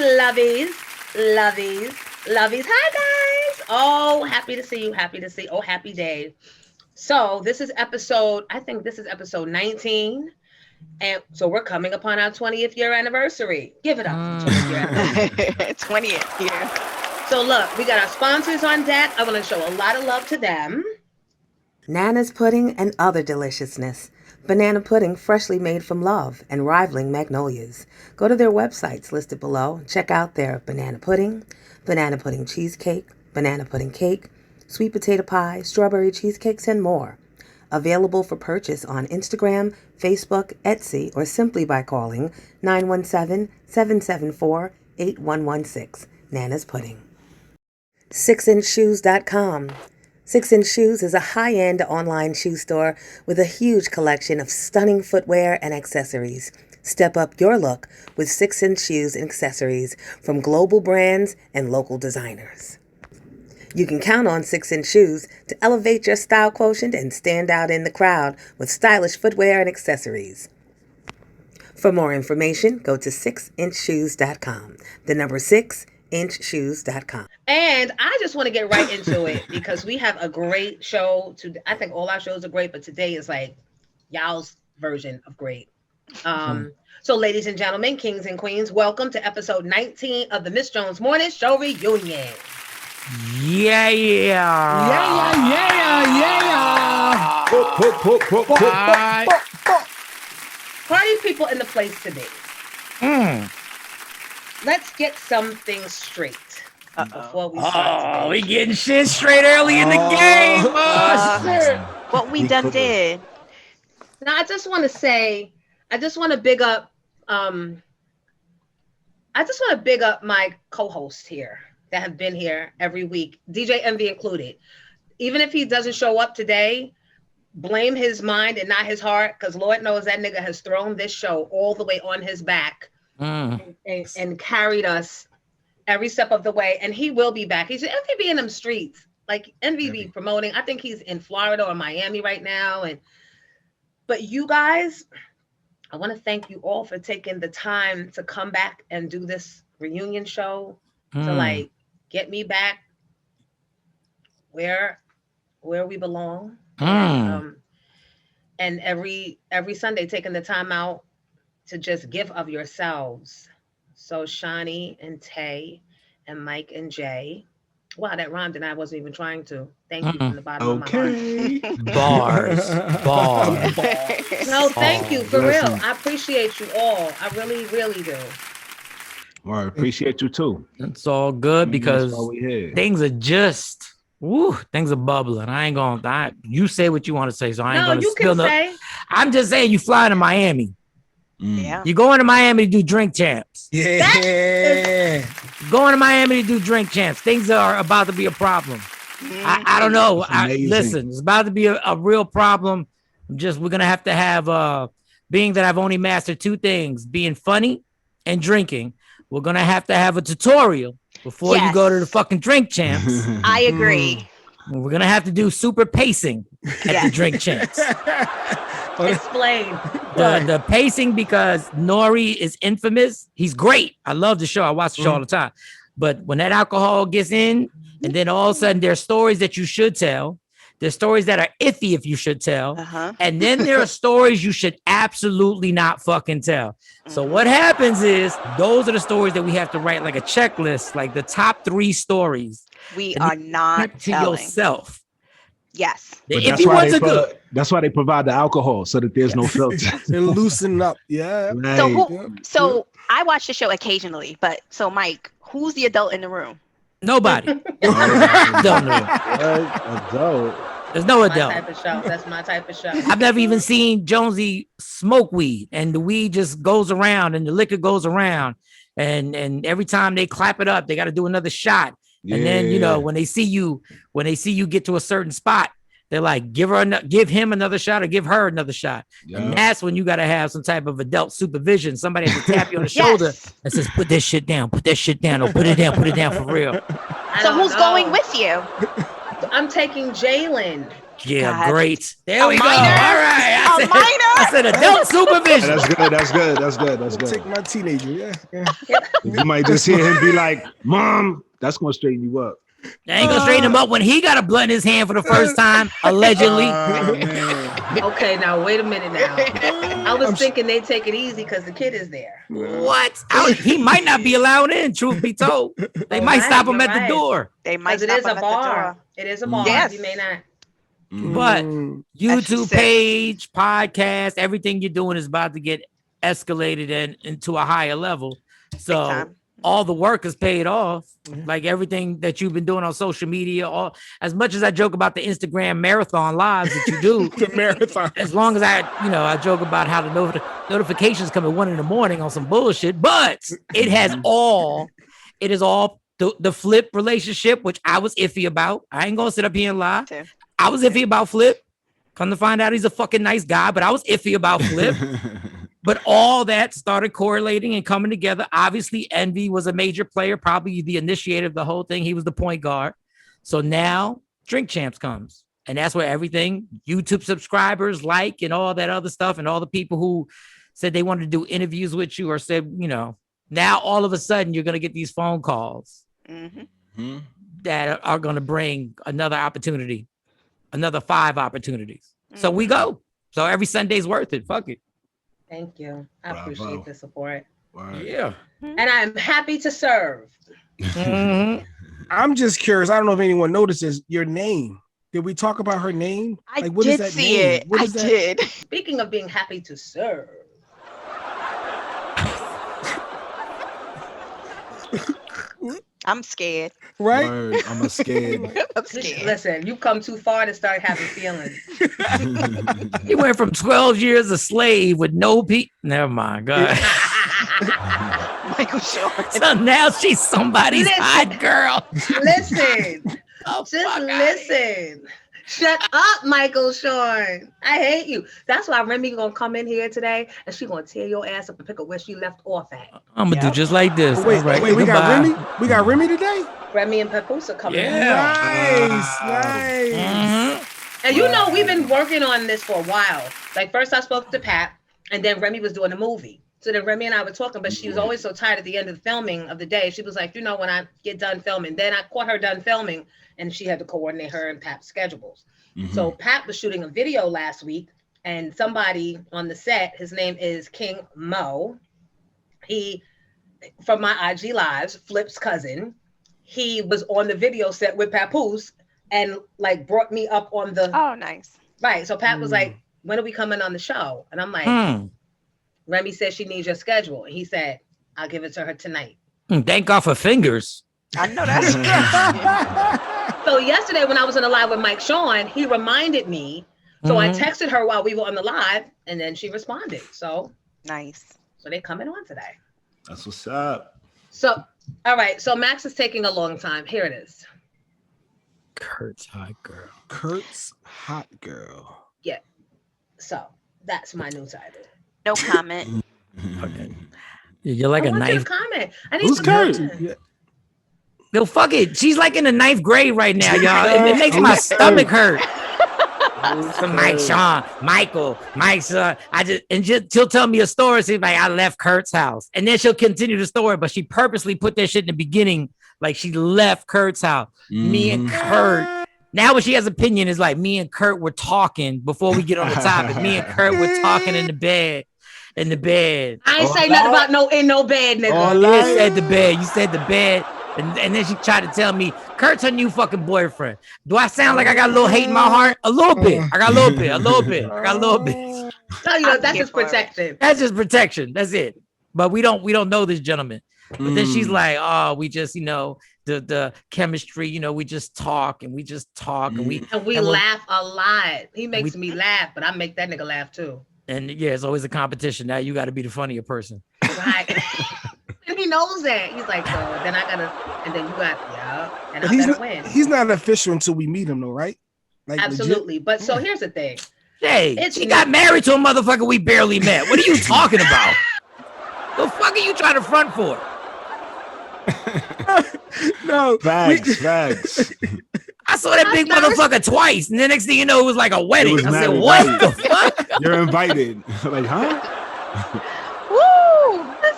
lovies, lovies, lovies. Hi, guys. Oh, happy to see you. Happy to see. Oh, happy day. So, I think this is episode 19. And so we're coming upon our 20th year anniversary. Give it up for the 20th year anniversary. 20th year. So, look, we got our sponsors on deck. I want to show a lot of love to them. Nana's Pudding and Other Deliciousness. Banana pudding freshly made from love and rivaling magnolias. Go to their websites listed below. Check out their banana pudding cheesecake, banana pudding cake, sweet potato pie, strawberry cheesecakes, and more. Available for purchase on Instagram, Facebook, Etsy, or simply by calling 917-774-8116. Nana's Pudding. 6inchshoes.com. 6inch Shoes is a high-end online shoe store with a huge collection of stunning footwear and accessories. Step up your look with 6inch Shoes and accessories from global brands and local designers. You can count on 6inch Shoes to elevate your style quotient and stand out in the crowd with stylish footwear and accessories. For more information, go to 6inchshoes.com. The number 6inchshoes.com. And I just want to get right into it because we have a great show. I think all our shows are great, but today is like y'all's version of great. So, ladies and gentlemen, kings and queens, welcome to episode 19 of the Miss Jones Morning Show Reunion. Yeah. Party people in the place to be. Let's get something straight before we start today. We getting shit straight early in the game. What we done did. Now, I just want to big up my co-hosts here that have been here every week, DJ Envy included. Even if he doesn't show up today, blame his mind and not his heart, because Lord knows that nigga has thrown this show all the way on his back and carried us every step of the way. And he will be back. He's MVB in them streets, like MVB promoting. I think he's in Florida or Miami right now. But you guys, I want to thank you all for taking the time to come back and do this reunion show to like get me back where we belong. And every Sunday taking the time out to just give of yourselves. So Shani and Tay and Mike and Jay. Wow, that rhymed and I wasn't even trying to. Thank you from the bottom of my heart. Bars. No, thank you, for real. I appreciate you all. I really, really do. Well, I appreciate you too. It's all good because things are things are bubbling. I ain't gonna. You say what you want to say, so I ain't gonna spill no. I'm just saying, you flying to Miami. Yeah. You're going to Miami to do drink champs. Yeah. Going to Miami to do drink champs. Things are about to be a problem. I don't know. Listen, it's about to be a real problem. We're gonna have to have being that I've only mastered two things, being funny and drinking. We're gonna have to have a tutorial before you go to the fucking drink champs. I agree. We're gonna have to do super pacing at the drink champs. Explain. The pacing, because Nori is infamous. He's great. I love the show. I watch the show all the time. But when that alcohol gets in, and then all of a sudden there's stories that you should tell. There's stories that are iffy if you should tell. And then there are stories you should absolutely not fucking tell. So what happens is those are the stories that we have to write like a checklist, like the top 3 stories. We are not to telling. yourself. Yes. That's why they provide the alcohol so that there's no filter. And loosen up. Yeah. Right. So I watch the show occasionally, but so Mike, who's the adult in the room? Nobody. Adult. There's no adult. That's my type of show. I've never even seen Jonesy smoke weed, and the weed just goes around and the liquor goes around. And every time they clap it up, they got to do another shot. And then, when they see you get to a certain spot, they're like, give him another shot or give her another shot. Yeah. And that's when you got to have some type of adult supervision. Somebody has to tap you on the shoulder and says, put that shit down, or put it down for real. So who's going with you? I'm taking Jalen. Yeah, God. great. There we go. All Minor? right. A minor? said adult supervision. That's good. That's good. That's good. That's Take good. my teenager. Yeah. You might just hear him be like, "Mom," that's gonna straighten you up. I ain't gonna straighten him up when he got a blunt in his hand for the first time, allegedly. Man. Okay, now wait a minute now. I was thinking they take it easy because the kid is there. What? He might not be allowed in, truth be told. They might stop him at the door. They might Because it stop is him a at the bar. door. It is a bar. Yes. You may not. But YouTube said. page, podcast, everything you're doing is about to get escalated and into a higher level. So time. all the work is paid off. Like everything that you've been doing on social media, all as much as I joke about the Instagram marathon lives that you do, The marathon. as long as I joke about how the notifications come at 1 a.m. on some bullshit, but it is all the Flip relationship, which I was iffy about. I ain't gonna sit up here and lie. Too. I was iffy about Flip. Come to find out he's a fucking nice guy, but I was iffy about Flip. But all that started correlating and coming together. Obviously, Envy was a major player, probably the initiator of the whole thing. He was the point guard. So now Drink Champs comes. And that's where everything YouTube subscribers like and all that other stuff and all the people who said they wanted to do interviews with you or said, now all of a sudden you're going to get these phone calls that are going to bring another opportunity, another 5 opportunities. So we go. So every Sunday's worth it. Fuck it. Thank you. I Bravo. appreciate the support. Word. Yeah. And I'm happy to serve. I'm just curious. I don't know if anyone notices your name. Did we talk about her name? I what is did that see name? it. What I is that? did. Speaking of being happy to serve. I'm scared. Right? Word. I'm scared. I'm scared. Listen, you come too far to start having feelings. He went from 12 years a slave with no Never mind. God. Michael Jordan. So now she's somebody's Listen. hot girl. Listen. Oh, Just fuck listen. Shut up, Michael Sean. I hate you. That's why Remy gonna come in here today and she gonna tear your ass up and pick up where she left off at. I'm gonna do just like this. Wait, All right, we got goodbye. Remy? We got Remy today? Remy and Papoose are coming in. Nice. And you know, we've been working on this for a while. Like first I spoke to Pat and then Remy was doing a movie. So then Remy and I were talking, but she was always so tired at the end of the filming of the day. She was like, when I get done filming, then I caught her done filming and she had to coordinate her and Pat's schedules. So Pat was shooting a video last week and somebody on the set, his name is King Mo. He, from my IG lives, Flip's cousin, he was on the video set with Papoose and like brought me up on the, Oh, nice. right. So Pat was like, when are we coming on the show? And I'm like, Remy said she needs your schedule. And he said, I'll give it to her tonight. Thank God for fingers. I know that. So yesterday when I was on the live with Mike Sean, he reminded me. So I texted her while we were on the live and then she responded. So Nice. they're coming on today. That's what's up. So, all right. So Max is taking a long time. Here it is. Kurt's hot girl. Kurt's hot girl. Yeah. So that's my new title. No comment. Okay. You're like I a want you knife. to comment. I need Who's some Kurt? comment. Yeah. No, fuck it. She's like in the 9th grade right now, y'all. It makes my stomach hurt. So Mike, Sean, Michael, Mike, son. She'll tell me a story. She's like, I left Kurt's house. And then she'll continue the story, but she purposely put that shit in the beginning. Like she left Kurt's house. Me and Kurt. Now what she has opinion is like me and Kurt were talking before we get on the topic. Me and Kurt were talking in the bed. I ain't say nothing about no bed, nigga. You said the bed. You said the bed. And then she tried to tell me, Kurt's her new fucking boyfriend. Do I sound like I got a little hate in my heart? A little bit. I got a little bit. Tell you that's just protection. That's just protection. That's it. But we don't know this gentleman. But then she's like, oh, we just, the chemistry, we just talk and we laugh a lot. He makes me laugh, but I make that nigga laugh too. And yeah, it's always a competition. Now you got to be the funnier person. Right. And he knows that. He's like, so then I gotta, and then you got, and I He's gotta win. He's not official until we meet him, though, right? Like, Absolutely. legit? But so here's the thing. Hey, she got married to a motherfucker we barely met. What are you talking about? The fuck are you trying to front for? No. Facts. I I saw that big motherfucker twice, and the next thing you know, it was like a wedding. I said, "What the fuck?" You're invited. Like, huh? Woo!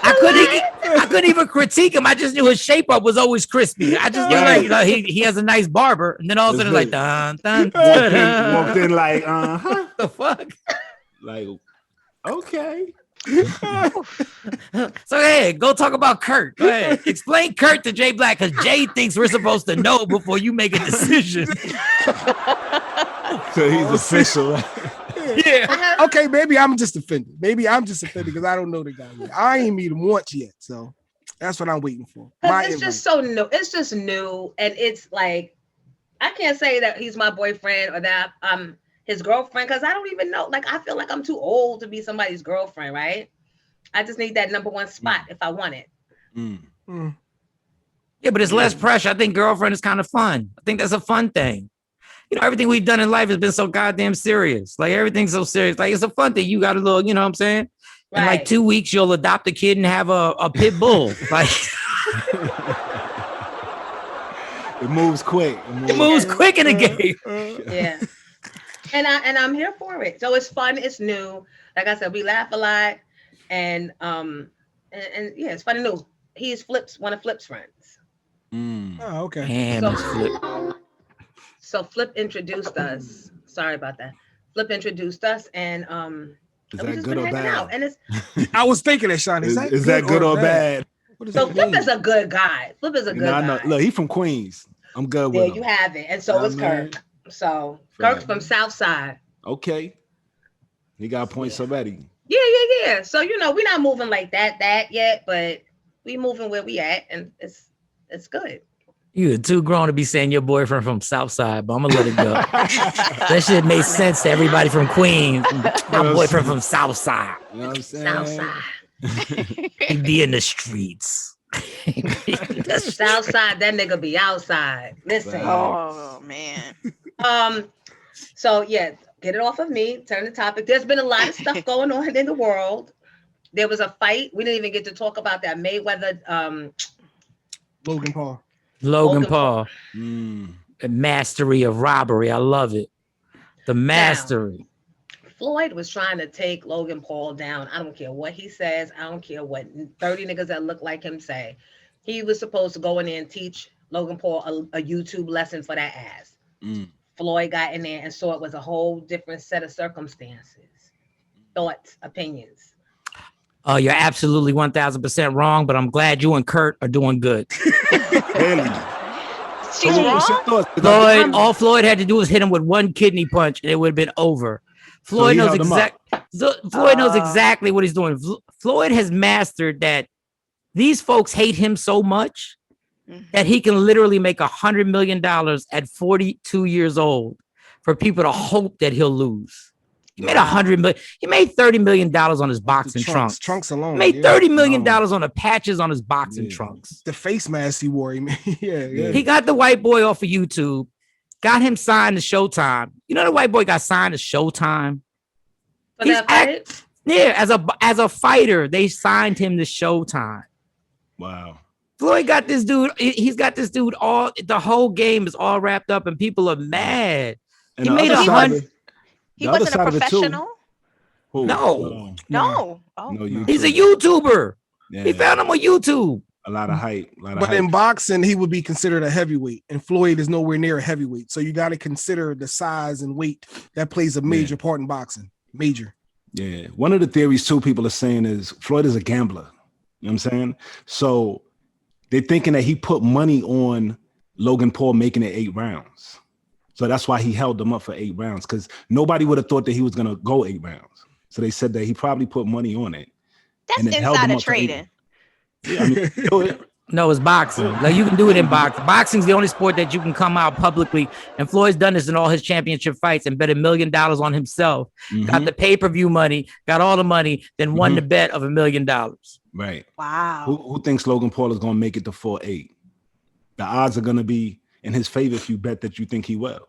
I couldn't even critique him. I just knew his shape up was always crispy. I just knew like he has a nice barber, and then all of a sudden it's like dun dun dun. Walked in like the fuck. Like, okay. So hey, go talk about Kurt. Go ahead. Explain Kurt to Jay Black because Jay thinks we're supposed to know before you make a decision. So he's official. Yeah. Okay, maybe I'm just offended. Because I don't know the guy yet. I ain't meet him once yet, so that's what I'm waiting for. It's just so new. It's just new, and it's like I can't say that he's my boyfriend or that I'm his girlfriend because I don't even know. Like I feel like I'm too old to be somebody's girlfriend, right? I just need that number one spot if I want it. Yeah, but it's less pressure. I think girlfriend is kind of fun. I think that's a fun thing. You know, everything we've done in life has been so goddamn serious. Like everything's so serious. Like it's a fun thing. You got a little, you know what I'm saying? In like 2 weeks, you'll adopt a kid and have a pit bull. Like it moves quick. It moves quick in the game. Yeah. And I'm here for it. So it's fun, it's new. Like I said, we laugh a lot. And yeah, it's fun and new. He's one of Flip's friends. Oh, okay. Damn, So Flip introduced us. Sorry about that. Flip introduced us, and is that good or bad? And it's I was thinking that, Sean. Is that good or bad? So Flip is a good guy. Flip is a good guy. Know. Look, he's from Queens. I'm good with him. There you have it. And so is Kirk. So Kirk's from South Side. Okay. He got points already. Yeah. So we're not moving like that yet, but we moving where we at, and it's good. You're too grown to be saying your boyfriend from Southside, but I'm gonna let it go. That shit made sense to everybody from Queens. My boyfriend from Southside. You know what I'm saying? Southside. He be in the streets. Southside, that nigga be outside. Listen. Oh man. So yeah, get it off of me. Turn the topic. There's been a lot of stuff going on in the world. There was a fight. We didn't even get to talk about that Mayweather. Logan Paul. The mastery of robbery. I love it. The mastery. Now, Floyd was trying to take Logan Paul down. I don't care what he says. I don't care what 30 niggas that look like him say. He was supposed to go in there and teach Logan Paul a YouTube lesson for that ass. Floyd got in there and saw it was a whole different set of circumstances, thoughts, opinions. Oh, you're absolutely 1,000% wrong, but I'm glad you and Kurt are doing good. She's wrong? All Floyd had to do was hit him with one kidney punch and it would have been over. Floyd knows exactly what he's doing. Floyd has mastered that these folks hate him so much that he can literally make $100 million at 42 years old for people to hope that he'll lose. He made $100 million. He made $30 million on his boxing trunks. Trunks alone. He made $30 million on the patches on his boxing trunks. The face mask he wore. Yeah. He got the white boy off of YouTube, got him signed to Showtime. You know the white boy got signed to Showtime. As a fighter, they signed him to Showtime. Wow. Floyd got this dude. He's got this dude. The whole game is all wrapped up, and people are mad. And he made $100. He wasn't a professional. No. Oh. No, he's a YouTuber. Yeah. He found him on YouTube. A lot of hype. But in boxing, he would be considered a heavyweight, and Floyd is nowhere near a heavyweight. So you got to consider the size and weight that plays a major part in boxing. Major. Yeah. One of the theories too people are saying is Floyd is a gambler. You know what I'm saying? So they're thinking that he put money on Logan Paul making it 8 rounds. So that's why he held them up for 8 rounds, because nobody would have thought that he was going to go 8 rounds. So they said that he probably put money on it. That's insider trading. Yeah, I mean, no, it's boxing. Like you can do it in boxing. Boxing's the only sport that you can come out publicly. And Floyd's done this in all his championship fights and bet $1 million on himself. Got the pay-per-view money, got all the money, then won the bet of $1 million. Right. Wow. Who thinks Logan Paul is going to make it to 4-8? The odds are going to be in his favor if you bet that you think he will.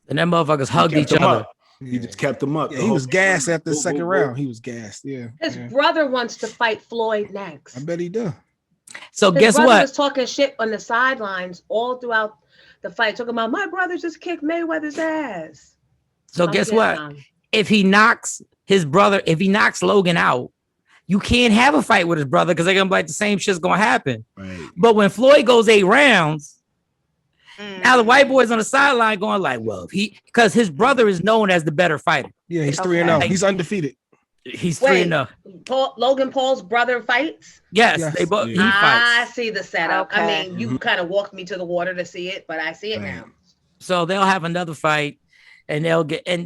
And them motherfuckers hugged each other. He just kept him up. Yeah, he was gassed after the second round. He was gassed. Yeah. His brother wants to fight Floyd next. I bet he does. So his guess brother what? was talking shit on the sidelines all throughout the fight, talking about my brother just kicked Mayweather's ass. So guess what? If he knocks Logan out, you can't have a fight with his brother because they're gonna be like the same shit's gonna happen. Right. But when Floyd goes 8 rounds, now the white boy's on the sideline going like, well, because his brother is known as the better fighter. Yeah, he's 3-0. He's undefeated. He's 3-0. Logan Paul's brother fights? Yes. They both. He fights. I see the setup. Okay. I mean, you kind of walked me to the water to see it, but I see it now. So they'll have another fight, and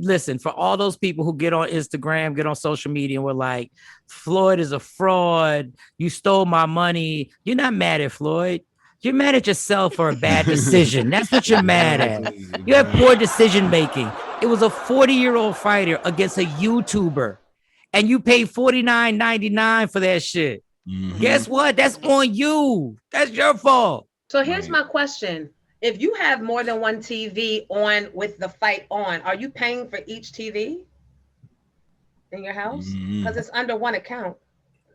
listen, for all those people who get on Instagram, get on social media, and we're like, Floyd is a fraud. You stole my money. You're not mad at Floyd. You're mad at yourself for a bad decision. That's what you're mad at. You have poor decision making. It was a 40-year-old fighter against a YouTuber, and you paid $49.99 for that shit. Mm-hmm. Guess what? That's on you. That's your fault. So here's my question. If you have more than one TV on with the fight on, are you paying for each TV in your house? Because it's under one account.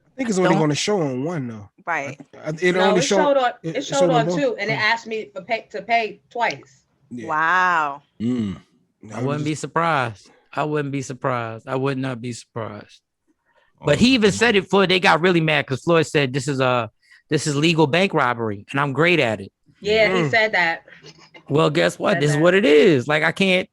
I think it's only going to show on one though. Right. It showed on two, and it asked me to pay twice. Yeah. Wow. I wouldn't be surprised. I would not be surprised. But he even said it. Floyd, they got really mad because Floyd said this is legal bank robbery, and I'm great at it. Yeah, he said that. Well, guess what? This is what it is. Like, I can't,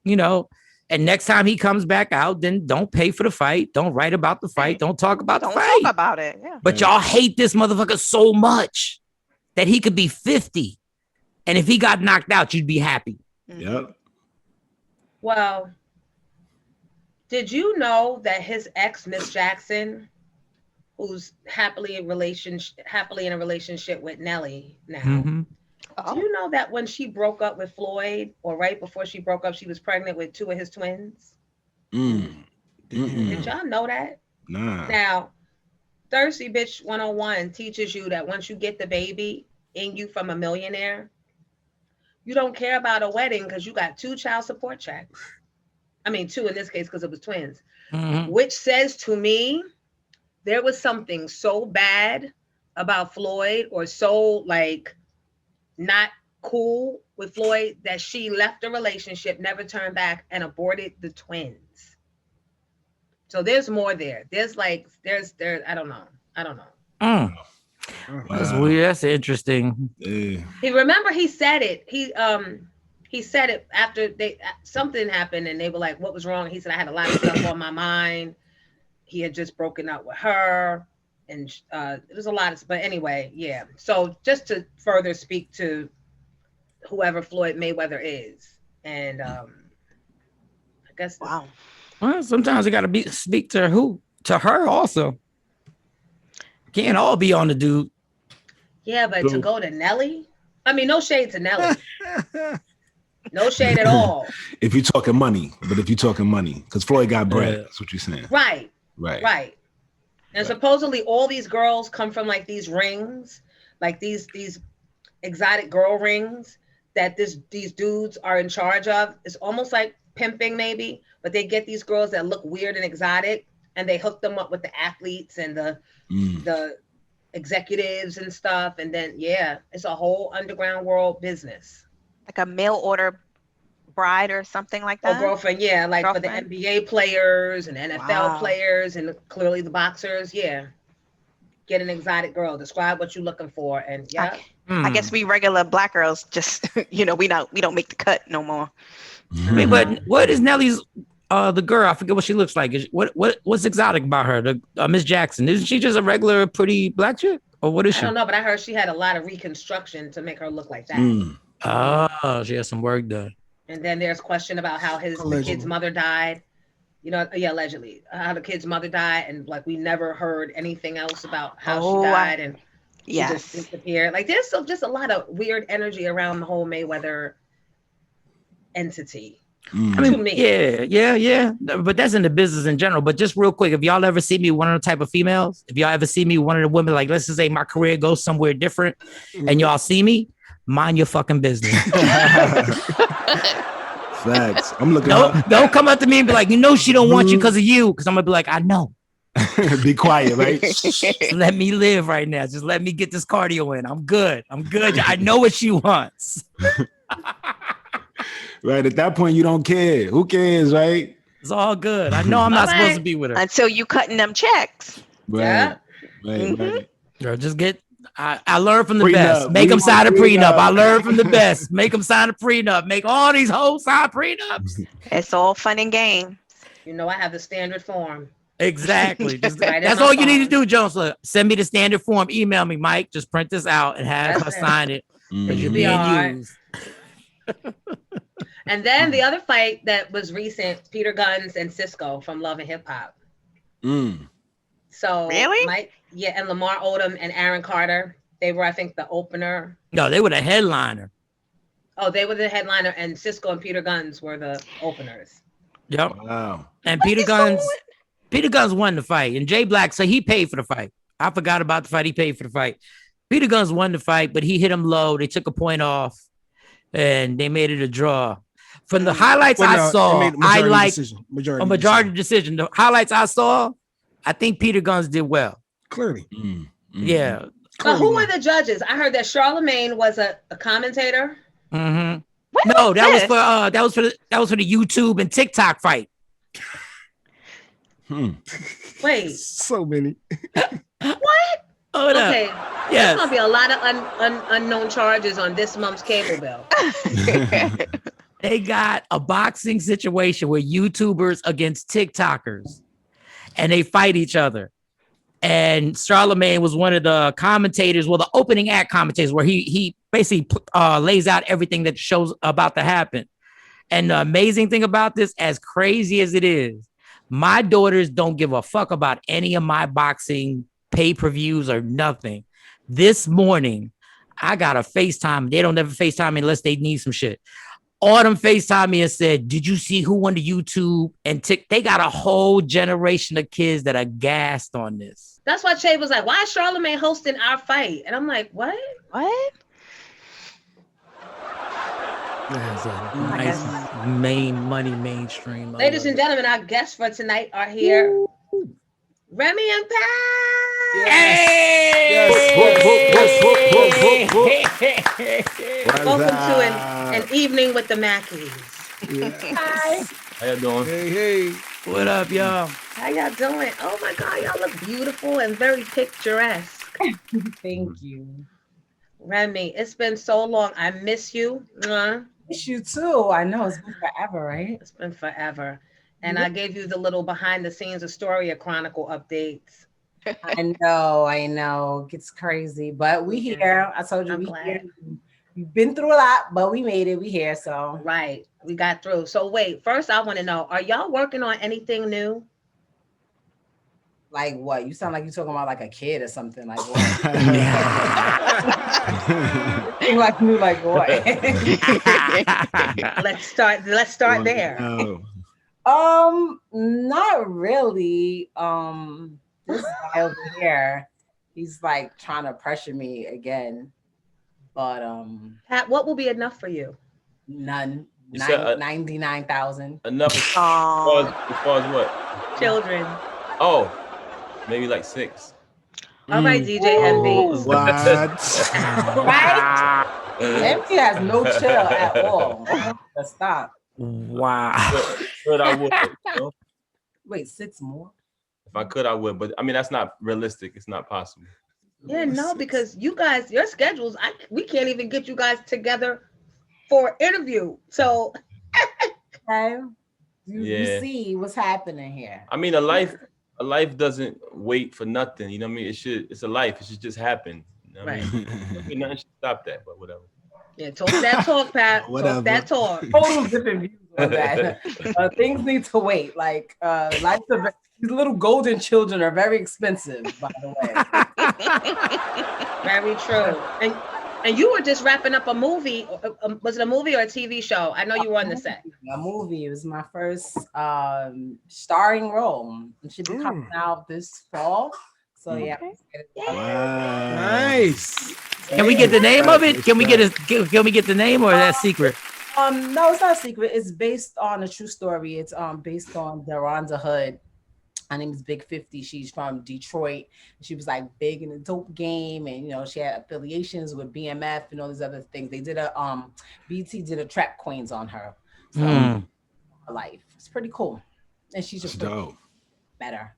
and next time he comes back out, then don't pay for the fight. Don't write about the fight. Don't talk about the fight. Don't talk about it. Yeah. But y'all hate this motherfucker so much that he could be 50. And if he got knocked out, you'd be happy. Yep. Well, did you know that his ex, Miss Jackson, who's happily in a relationship with Nelly now, do you know that when she broke up with Floyd, or right before she broke up, she was pregnant with 2 of his twins? Did y'all know that? Nah. Now, Thirsty Bitch 101 teaches you that once you get the baby in you from a millionaire, you don't care about a wedding because you got 2 child support checks. I mean, 2 in this case because it was twins. Which says to me, there was something so bad about Floyd, or so not cool with Floyd, that she left the relationship, never turned back, and aborted the twins. So there's more there. There's I don't know. That's weird. That's interesting. He said it. He said it after something happened, and they were like, what was wrong? He said, I had a lot of stuff on my mind. He had just broken up with her, and it was a lot but anyway, yeah. So just to further speak to whoever Floyd Mayweather is, and I guess wow. Well, sometimes you got to speak to her also. Can't all be on the dude. Yeah, but to go to Nelly, I mean, no shade to Nelly. No shade at all. If you're talking money, because Floyd got bread. That's what you're saying. Right. And supposedly all these girls come from these rings, these exotic girl rings that these dudes are in charge of. It's almost like pimping maybe, but they get these girls that look weird and exotic, and they hook them up with the athletes and the executives and stuff. And then, it's a whole underground world business. Like a mail order bride or something like that? Oh, girlfriend, girlfriend. For the NBA players and NFL players and clearly the boxers, Get an exotic girl. Describe what you're looking for, and I guess we regular black girls just, we don't make the cut no more. Wait, but what is Nelly's the girl? I forget what she looks like. What's exotic about her? The Miss Jackson, isn't she just a regular pretty black chick, or what is she? I don't know, but I heard she had a lot of reconstruction to make her look like that. Oh, she has some work done. And then there's question about how the kid's mother died. Allegedly, how the kid's mother died, and we never heard anything else about how she died, and she just disappeared. There's just a lot of weird energy around the whole Mayweather entity. I mean, to me. Yeah. But that's in the business in general. But just real quick, if y'all ever see me one of the type of females, if y'all ever see me one of the women, let's just say my career goes somewhere different, and y'all see me, mind your fucking business. Facts. I'm looking. Don't come up to me and be like, she don't want you because of you. Because I'm gonna be like, I know. Be quiet, right? Just let me live right now. Just let me get this cardio in. I'm good. I know what she wants. Right. At that point, you don't care. Who cares, right? It's all good. I know I'm not supposed to be with her. Until you cutting them checks. Right. Yeah. Right. Girl, just get. I learned from the Prenup. best. Make them sign a Prenup. prenup. I learned from the best. Make them sign a prenup. Make all these hoes sign prenups. It's all fun and game. You know, I have the standard form. Exactly. Just, Right in that's my all you need to phone. do, Jones. Look, send me the standard form. Email me, Mike. Just print this out and have That's her it. sign it. Because you're Be being alright. used. And then the other fight that was recent, Peter Guns and Cisco from Love and Hip Hop. So Really? Mike, yeah, and Lamar Odom and Aaron Carter, they were, I think, the opener. No, they were the headliner. Oh, they were the headliner, and Cisco and Peter Guns were the openers. Yep. Wow. And Peter Guns won the fight. And Jay Black, so he paid for the fight. I forgot about the fight. He paid for the fight. Peter Guns won the fight, but he hit him low. They took a point off, and they made it a draw. From the highlights I saw, I like a majority decision. The highlights I saw, I think Peter Guns did well. Clearly. Yeah. But who were the judges? I heard that Charlemagne was a commentator. Mm-hmm. No, that was for the YouTube and TikTok fight. Wait, So many. what? Hold up. Okay, Yes. there's gonna be a lot of unknown charges on this month's cable bill. They got a boxing situation where YouTubers against TikTokers, and they fight each other. And Charlemagne was one of the commentators, well, the opening act commentators, where he basically lays out everything that shows about to happen. And the amazing thing about this, as crazy as it is, my daughters don't give a fuck about any of my boxing pay-per-views or nothing. This morning, I got a FaceTime. They don't ever FaceTime unless they need some shit. Autumn FaceTime me and said, did you see who won the YouTube? And they got a whole generation of kids that are gassed on this. That's why Che was like, why is Charlemagne hosting our fight? And I'm like, what? What? That's a nice mainstream. Ladies and gentlemen, our guests for tonight are here. Remy and Pat. Hey! Welcome to an evening with the Mackies. Hi. How you doing? Hey. What up, y'all? How y'all doing? Oh my God, y'all look beautiful and very picturesque. Thank you. Remy, it's been so long. I miss you. Mwah. Miss you too. I know it's been forever, right? It's been forever. And I gave you the little behind the scenes Astoria Chronicle updates. I know. It gets crazy, but we here. I told you I'm we glad. here. We've been through a lot, but we made it. We here, so. Right. We got through. So wait, first I want to know, are y'all working on anything new? Like what? You sound like you're talking about like a kid or something. Like what? You like me, like what? Let's start there. Not really. This guy over here, he's like trying to pressure me again. But Pat, what will be enough for you? none. You said, 99,000. Enough as far as what? Children. Oh, maybe like 6. All right, DJ Envy. What? Right? Empty has no chill at all. Let's stop. Wow. Could I would. You know? Wait, 6 more? If I could, I would. But I mean, that's not realistic. It's not possible. Yeah, no, because you guys, your schedules, we can't even get you guys together for an interview. So Okay. You Yeah. see what's happening here. I mean, a life doesn't wait for nothing. You know what I mean? It's a life. It should just happen. You know what I mean? Nothing should stop that, but whatever. yeah, talk that talk, Pat. Whatever. Talk that talk. Total different views on that. Things need to wait. Like these little golden children are very expensive, by the way. Very true. And you were just wrapping up a movie. Was it a movie or a TV show? I know you were on the set. A movie. It was my first starring role. It should be coming out this fall. So yeah. Nice. Can we get the name of it? Can we get the name, or is that secret? No, it's not a secret. It's based on a true story. It's based on Deronda Hood. Her name is Big 50. She's from Detroit. She was like big in the dope game, and you know she had affiliations with BMF and all these other things. They did BT did a Trap Queens on her, so her life. It's pretty cool, and she's just dope. Better.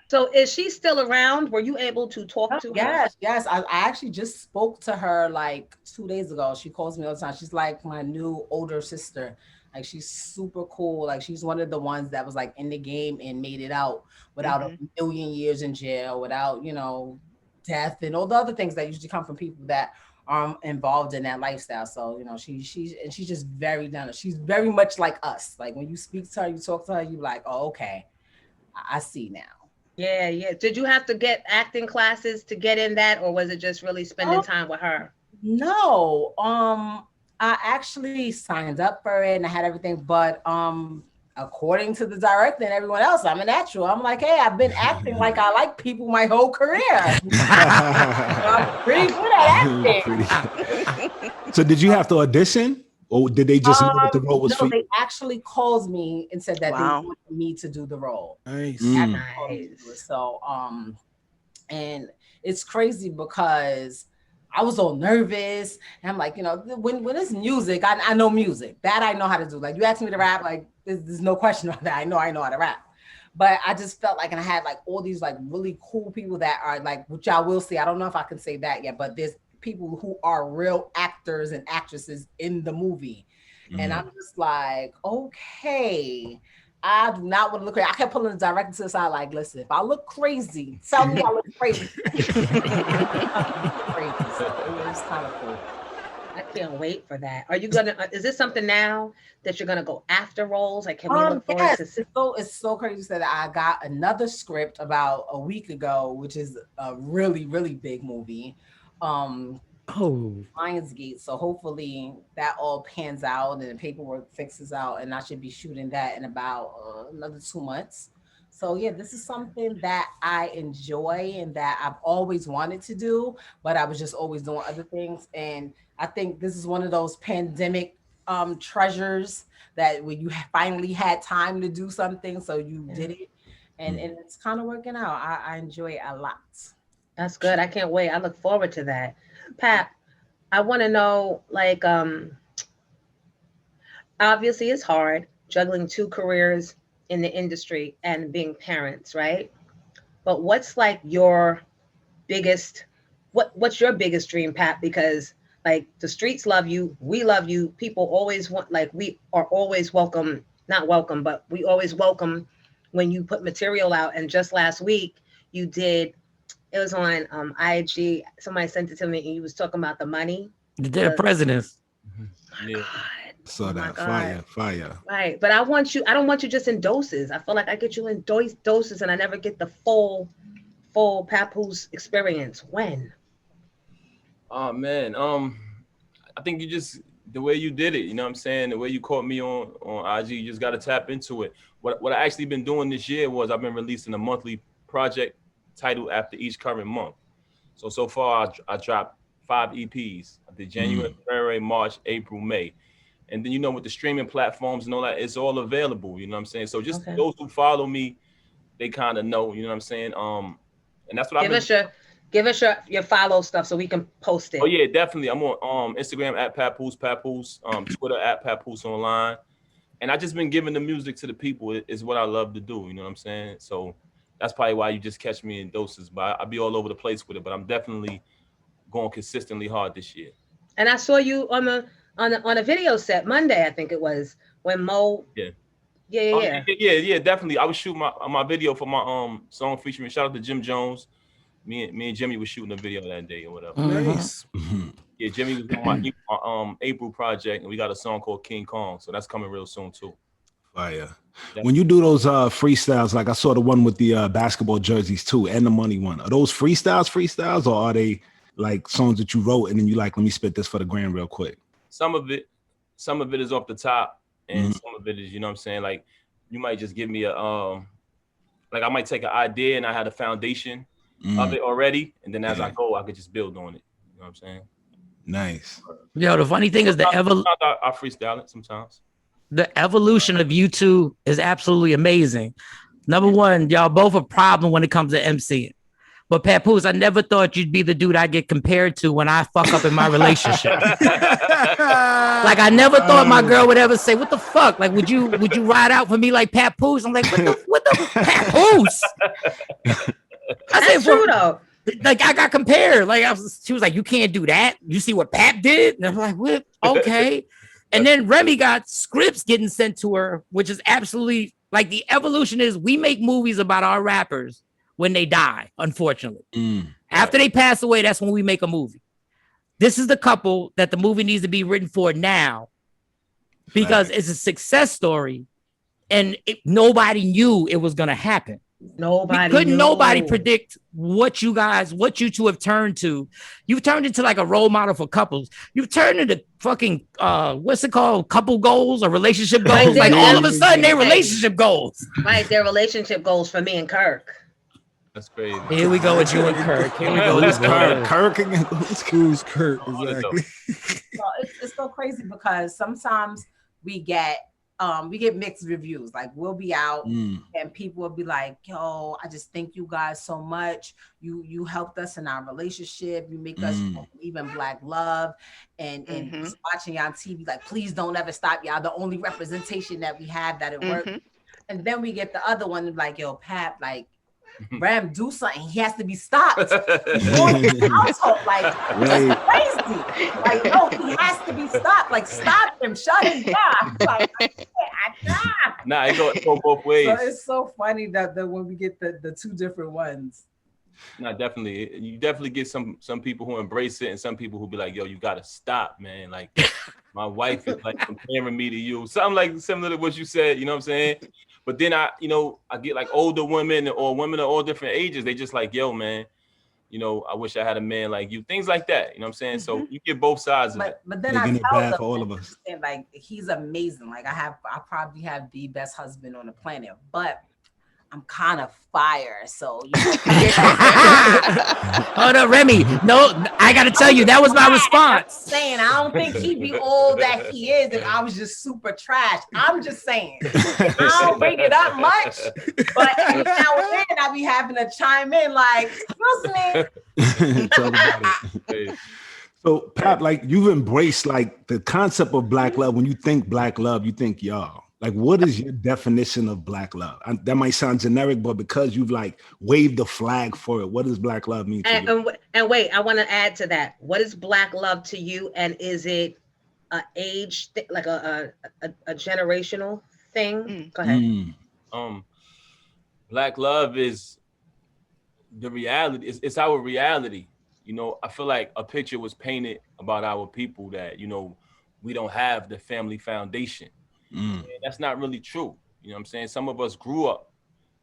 So is she still around? Were you able to talk to her? Yes. I actually just spoke to her like 2 days ago. She calls me all the time. She's like my new older sister. Like she's super cool. Like she's one of the ones that was like in the game and made it out without a million years in jail, without, you know, death and all the other things that usually come from people that are involved in that lifestyle. So, you know, she's just very down. She's very much like us. Like when you speak to her, you talk to her, you like, oh, okay, I see now. Yeah. Did you have to get acting classes to get in that, or was it just really spending time with her? No. I actually signed up for it and I had everything, but according to the director and everyone else, I'm a natural. I'm like, hey, I've been acting like I like people my whole career. I'm pretty good at acting. So did you have to audition? Or did they just know that the role was for you? They actually called me and said that they wanted me to do the role. Nice. Nice. So, and it's crazy because I was all nervous. And I'm like, you know, when it's music, I know music. That I know how to do. Like, you ask me to rap, like, there's no question about that. I know how to rap. But I just felt like, and I had like all these like really cool people that are like, which I will see. I don't know if I can say that yet, but there's people who are real actors and actresses in the movie. And I'm just like, okay, I do not want to look crazy. I kept pulling the director to the side, like, listen, if I look crazy, tell me I look crazy. So it was kind of cool. I can't wait for that. Are you gonna? Is this something now that you're gonna go after roles? Like, can we look forward to? It's so crazy that I got another script about a week ago, which is a really, really big movie. Lionsgate. So hopefully that all pans out and the paperwork fixes out, and I should be shooting that in about another 2 months. So yeah, this is something that I enjoy and that I've always wanted to do, but I was just always doing other things. And I think this is one of those pandemic treasures that when you finally had time to do something, so you did it, and it's kind of working out. I enjoy it a lot. That's good. I can't wait. I look forward to that. Pat, I want to know, like, obviously it's hard juggling 2 careers in the industry and being parents, right? But what's like your biggest, what's your biggest dream, Pat? Because like the streets love you, we love you, people always want, like, we are always welcome, not welcome, but we always welcome when you put material out. And just last week you did, it was on IG. Somebody sent it to me, and you was talking about the money. The dead presidents. My God. Saw that. Fire. Right, but I don't want you just in doses. I feel like I get you in doses, and I never get the full Papoose experience. When? Oh man, I think you just, the way you did it, you know what I'm saying? The way you caught me on IG, you just got to tap into it. What I actually been doing this year was I've been releasing a monthly project titled after each current month. So far I dropped 5 EPs. I did January, February, March, April, May. And then, you know, with the streaming platforms and all that, it's all available, you know what I'm saying? So just those who follow me, they kind of know, you know what I'm saying? And that's what give us your follow stuff so we can post it. Oh yeah, definitely. I'm on Instagram at Papoose, Twitter at Papoose Online. And I just been giving the music to the people. Is what I love to do, you know what I'm saying? So that's probably why you just catch me in doses, but I'll be all over the place with it. But I'm definitely going consistently hard this year. And I saw you on a video set Monday, I think it was, when Mo. Yeah, definitely. I was shooting my video for my song featuring, shout out to Jim Jones. Me and Jimmy was shooting a video that day or whatever. Nice. Yeah, Jimmy was on my April project, and we got a song called King Kong, so that's coming real soon too. Fire. When you do those freestyles, like I saw the one with the basketball jerseys too, and the money one. Are those freestyles, or are they like songs that you wrote and then you like, let me spit this for the gram real quick? Some of it is off the top, and some of it is, you know what I'm saying, like you might just give me a like I might take an idea and I had a foundation of it already, and then as I go, I could just build on it. You know what I'm saying? Nice. Yo, the funny thing is I freestyle it sometimes. The evolution of you two is absolutely amazing. Number one, y'all both a problem when it comes to MCing. But Papoose, I never thought you'd be the dude I get compared to when I fuck up in my relationship. Like I never thought my girl would ever say, "What the fuck? Like, would you ride out for me like Papoose?" I'm like, what the Papoose? That's true though. Like I got compared. Like she was like, "You can't do that. You see what Pap did?" And I'm like, "What? Okay." And then Remy got scripts getting sent to her, which is absolutely like the evolution is we make movies about our rappers when they die, unfortunately. After they pass away, that's when we make a movie. This is the couple that the movie needs to be written for now because it's a success story and nobody knew it was going to happen. Nobody predict what you two have turned to. You've turned into like a role model for couples. You've turned into fucking what's it called? Couple goals or relationship goals. Like all of a sudden they're relationship goals. Right, they're relationship goals for me and Kirk. That's crazy. Here we go with you and Kirk. Here we go with Kirk. Who's Kirk? Exactly. So it's so crazy because sometimes we get mixed reviews. Like we'll be out and people will be like, "Yo, I just thank you guys so much. You helped us in our relationship. You make us even Black love." And watching you on TV, like, please don't ever stop, y'all. The only representation that we have that it worked. And then we get the other one like, "Yo, Pap, like Ram, do something. He has to be stopped." Household, like, it's crazy. Like, no, he has to be stopped. Like, stop him, shut him down. Like, nah, it go both ways. So it's so funny that when we get the two different ones. Nah, definitely. You definitely get some people who embrace it and some people who be like, "Yo, you gotta stop, man. Like, my wife is like comparing me to you." Something like similar to what you said, you know what I'm saying? But then I get like older women or women of all different ages. They just like, "Yo, man, I wish I had a man like you." Things like that. You know what I'm saying? So you get both sides of it. But then I tell them, for all of us. Like, he's amazing. Like I probably have the best husband on the planet, but I'm kind of fire, so Hold up, Remy. No, I gotta tell you, that was my response. I'm saying I don't think he'd be all that he is if I was just super trash. I'm just saying. I don't bring it up much, but every now and then I'll be having to chime in like, "Excuse me." So, Pap, like you've embraced like the concept of Black love. When you think Black love, you think y'all. Like, what is your definition of Black love? That might sound generic, but because you've like waved the flag for it, what does Black love mean to you? And wait, I want to add to that. What is Black love to you? And is it an age, like a generational thing? Go ahead. Black love is the reality. It's our reality. I feel like a picture was painted about our people that, we don't have the family foundation. And that's not really true. You know what I'm saying? Some of us grew up,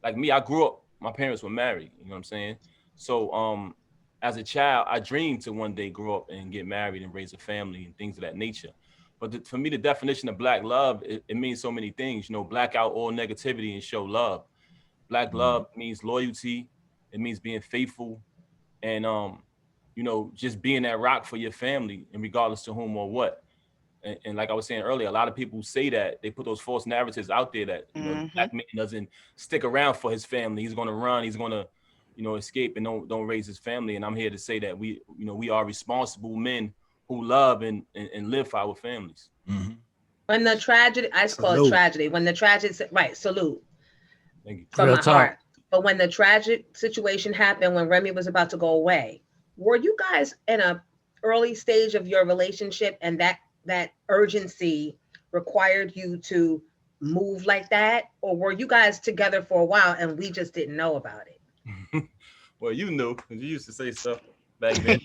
like me, I grew up, my parents were married, you know what I'm saying? So as a child, I dreamed to one day grow up and get married and raise a family and things of that nature. But for me, the definition of Black love, it means so many things, black out all negativity and show love. Black love means loyalty. It means being faithful and, just being that rock for your family and regardless to whom or what. And like I was saying earlier, a lot of people say that they put those false narratives out there that Black man doesn't stick around for his family. He's going to run. He's going to, escape and don't raise his family. And I'm here to say that we are responsible men who love and live for our families. When the tragedy, I call it tragedy. When the tragedy, right? Salute. Thank you. From my heart. But when the tragic situation happened, when Remy was about to go away, were you guys in a early stage of your relationship and that urgency required you to move like that? Or were you guys together for a while and we just didn't know about it? Well, you knew, because you used to say stuff back then.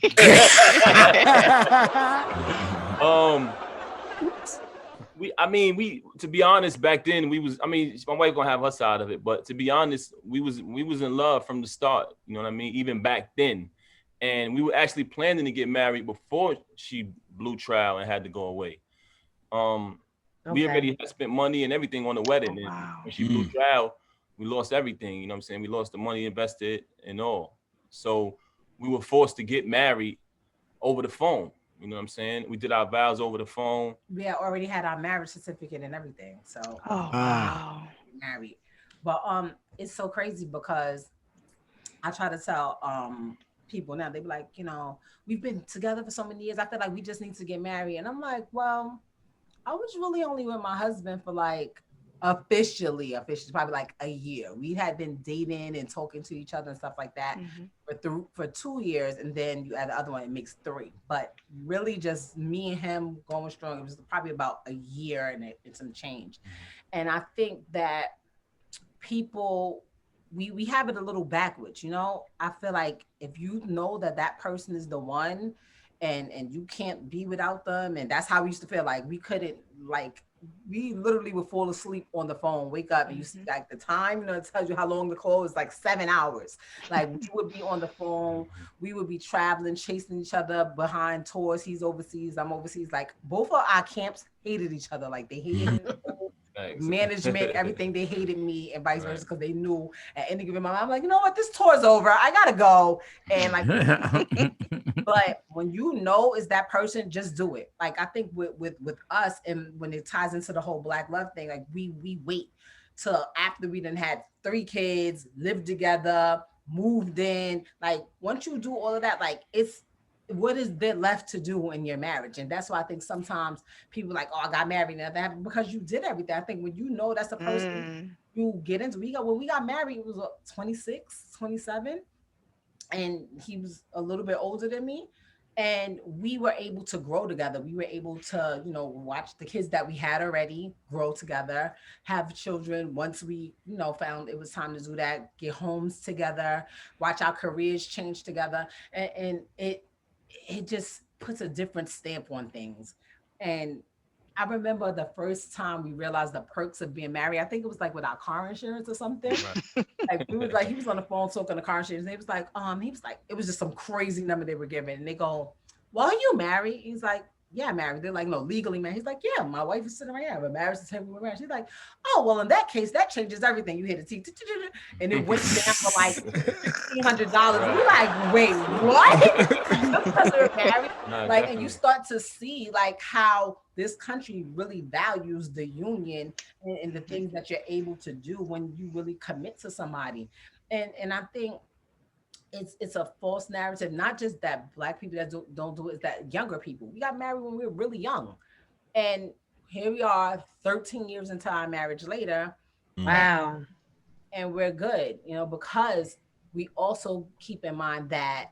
We to be honest, back then my wife gonna have her side of it, but to be honest, we was in love from the start, you know what I mean? Even back then. And we were actually planning to get married before she blew trial and had to go away. We already had spent money and everything on the wedding. And when she blew trial, we lost everything. You know what I'm saying? We lost the money invested and all. So we were forced to get married over the phone. You know what I'm saying? We did our vows over the phone. We already had our marriage certificate and everything. So wow. Married. But it's so crazy because I try to tell people now, they be like, we've been together for so many years. I feel like we just need to get married. And I'm like, well, I was really only with my husband for like officially probably like a year. We had been dating and talking to each other and stuff like that for 2 years, and then you add the other one, it makes 3. But really, just me and him going strong. It was probably about a year and some change. And I think that people we have it a little backwards. I feel like if you know that person is the one, and you can't be without them, and that's how we used to feel. Like we couldn't, like we literally would fall asleep on the phone, wake up, and you see like the time, it tells you how long the call is, like 7 hours. Like we would be on the phone, we would be traveling, chasing each other behind tours. He's overseas, I'm overseas. Like both of our camps hated each other. Like they hated management, everything. They hated me and vice versa, because they knew at any given moment, I'm like, you know what, this tour's over, I gotta go. And like but when is that person, just do it. Like I think with us, and when it ties into the whole Black love thing, like we wait till after we done had 3 kids, lived together, moved in. Like once you do all of that, like it's what is there left to do in your marriage? And that's why I think sometimes people like, oh, I got married and that happened, because you did everything. I think when that's the person you get into. When we got married, it was 26, 27, and he was a little bit older than me. And we were able to grow together. We were able to, watch the kids that we had already grow together, have children. Once we, found it was time to do that, get homes together, watch our careers change together. And it just puts a different stamp on things. And I remember the first time we realized the perks of being married. I think it was like with our car insurance or something. Right. Like we was like, he was on the phone talking to car insurance. And he was like, it was just some crazy number they were giving. And they go, well, are you married? He's like, yeah, married. They're like, no, legally married. He's like, yeah, my wife is sitting right here, but marriage is temporary marriage. She's like, oh, well, in that case, that changes everything. You hit a T, and it went down for like $1,500. We're like, wait, what? Because they're married. Like, and you start to see like how this country really values the union and the things that you're able to do when you really commit to somebody. And I think it's a false narrative, not just that Black people that don't do it, it's that younger people. We got married when we were really young. And here we are 13 years into our marriage later. Wow. And we're good, because we also keep in mind that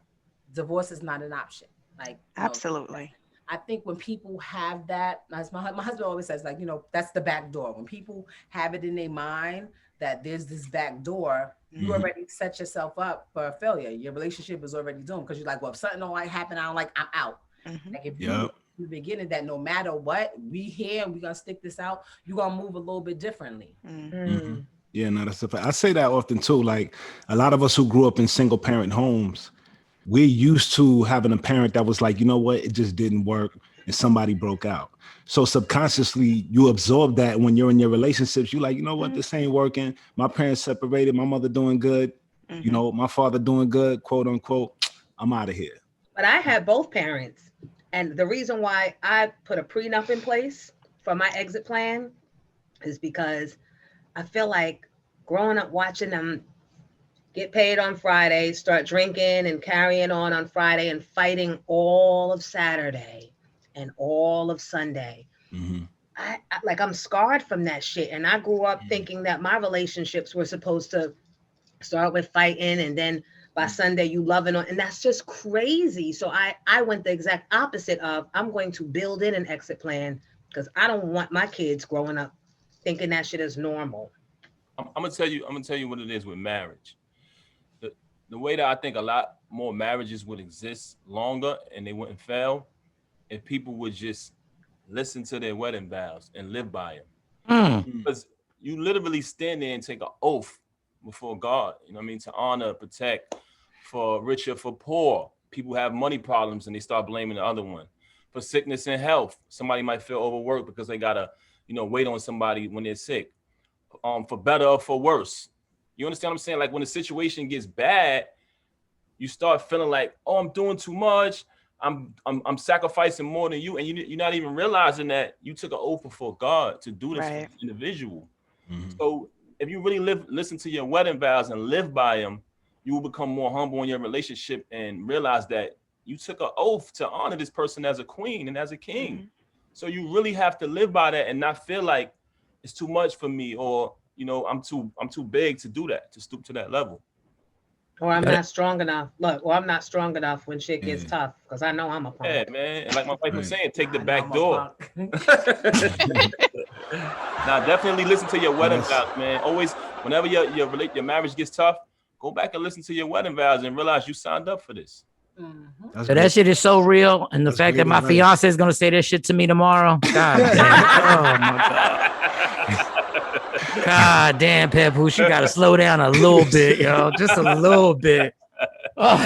divorce is not an option. Like absolutely. I think when people have that, as my husband always says, like, that's the back door. When people have it in their mind that there's this back door, you already set yourself up for a failure. Your relationship is already doomed, because you're like, well, if something don't like happen, I'm out. Like if you in the beginning that no matter what, we here and we're gonna stick this out, you're gonna move a little bit differently. Yeah, no, that's a fact. I say that often too. Like a lot of us who grew up in single parent homes, we're used to having a parent that was like, you know what, it just didn't work and somebody broke out. So subconsciously you absorb that when you're in your relationships. You're like, you know what, this ain't working. My parents separated, my mother doing good, my father doing good, quote unquote. I'm out of here. But I had both parents. And the reason why I put a prenup in place for my exit plan is because I feel like growing up watching them get paid on Friday, start drinking and carrying on Friday, and fighting all of Saturday and all of Sunday. I'm scarred from that shit. And I grew up thinking that my relationships were supposed to start with fighting, and then by Sunday you loving on, and that's just crazy. So I went the exact opposite of, I'm going to build in an exit plan, because I don't want my kids growing up thinking that shit is normal. I'm gonna tell you what it is with marriage. The way that I think a lot more marriages would exist longer and they wouldn't fail if people would just listen to their wedding vows and live by them. Because you literally stand there and take an oath before God, to honor, protect, for rich or for poor. People have money problems and they start blaming the other one. For sickness and health, somebody might feel overworked because they gotta, wait on somebody when they're sick. For better or for worse. You understand what I'm saying? Like when the situation gets bad, you start feeling like, oh, I'm doing too much. I'm sacrificing more than you, and you're not even realizing that you took an oath before God to do this for this individual. So if you really listen to your wedding vows and live by them, you will become more humble in your relationship and realize that you took an oath to honor this person as a queen and as a king. Mm-hmm. So you really have to live by that and not feel like it's too much for me, or I'm too big to do that, to stoop to that level. Or I'm not strong enough. Look, or I'm not strong enough when shit gets tough, because I know I'm a punk. Yeah, man. And like my wife was saying, take the back door. Now, definitely listen to your wedding vows, man. Always, whenever your marriage gets tough, go back and listen to your wedding vows and realize you signed up for this. Mm-hmm. So that shit is so real, and the fact that my fiance is gonna say that shit to me tomorrow. God damn! Oh my god! God damn, Papoose, you gotta slow down a little bit, yo, just a little bit. Oh.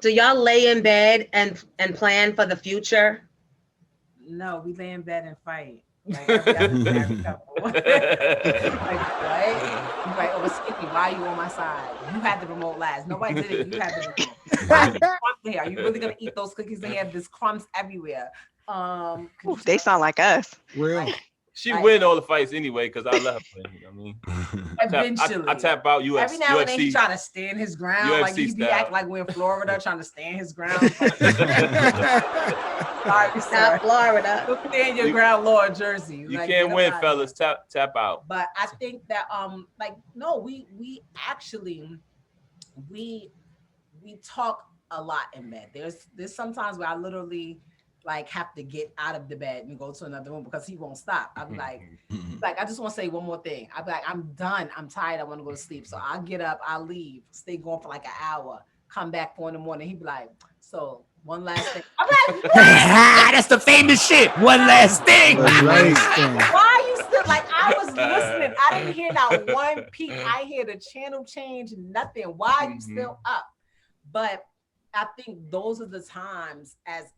Do y'all lay in bed and plan for the future? No, we lay in bed and fight. Like every other married couple. Like what? He's like, oh, Skippy, why are you on my side? You had the remote last. Nobody did it. You had the remote. Are you really gonna eat those cookies? They have this crumbs everywhere. They sound like us. Real. She win all the fights anyway because I love her. You know what I mean? Eventually. I tap out UFC. Every now and then he try to stand his ground. UFC like he be acting like we're in Florida trying to stand his ground. Sorry, not Florida. Go stand your ground, Lord Jersey. You like, can't win, fellas. Tap out. But I think that we actually talk a lot in bed. There's sometimes where I literally like have to get out of the bed and go to another room because he won't stop. I'm like, I just want to say one more thing. I'll be like, I'm done. I'm tired. I want to go to sleep. So I'll get up, I'll leave, stay going for like an hour, come back 4 a.m. He'd be like, so one last thing. I'm like, that's the famous shit. One last thing. Why are you still like, I was listening. I didn't hear not one peep. I hear the channel change, nothing. Why are you still up? But I think those are the times as